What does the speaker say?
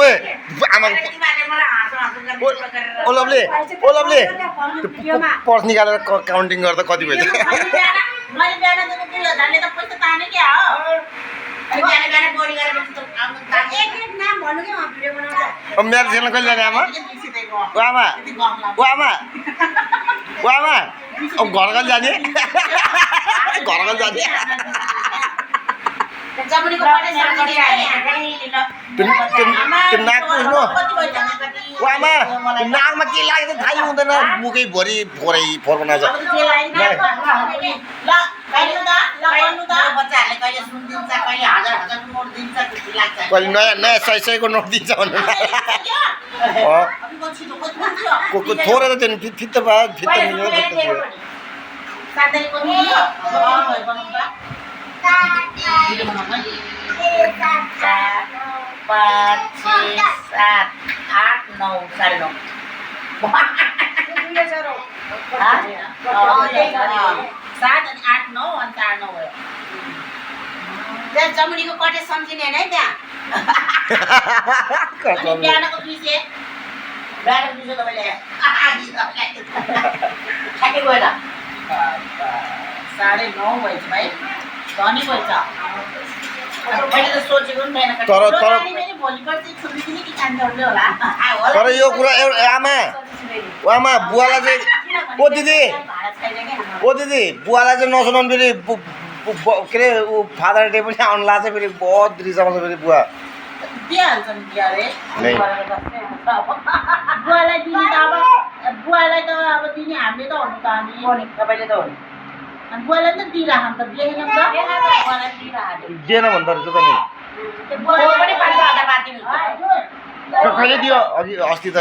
ओए आमा ओ lovely purse निकालेर काउन्टिङ गर्दा कति भएछ मेरो छेउमा कहिले जाने आमा ओ आमा ओ आमा ओ आमा अब घर कहिले जाने घर कहिले जाने नाक पुग्नु ओ आमा नाकमा के लागेको थाहै हुँदैन मुखै भरि फोरै फोर बनाउँछ कहिले नयाँ नयाँ 100 को नोट दिन्छ भन्नु थोरै त त्यो फित्त भयो फित्त मिल्यो जमुनीको कटे सम्झिने होइन है त्यहाँ बिहानको पिछे तपाईँले ठ्याक्कै गएर 9:30 भएछ भाइ धनी भएछ मैले त सोचेको पनि थिएन तर यो कुरा आमा ओ आमा बुवालाई चाहिँ ओ दिदी बुवालाई चाहिँ नसुनाउनु फेरि के अरे ऊ फादर डे पनि आउनु लाग्छ फेरि बहुत रिसाउँछ फेरि बुवा दिइहाल्छ नि बिहा रे बुवालाई दिने त अब बुवालाई त अब दिने हामीले त हुनु त हामी तपाईँले त हुनु अनि बुवालाई त दिइराखौँ त दिएन त बुवालाई दिइराख्यो दिएन भन्दो रहेछ त नि बुवा पनि 5,000 बाँधिनु कहिले दियो अघि अस्ति त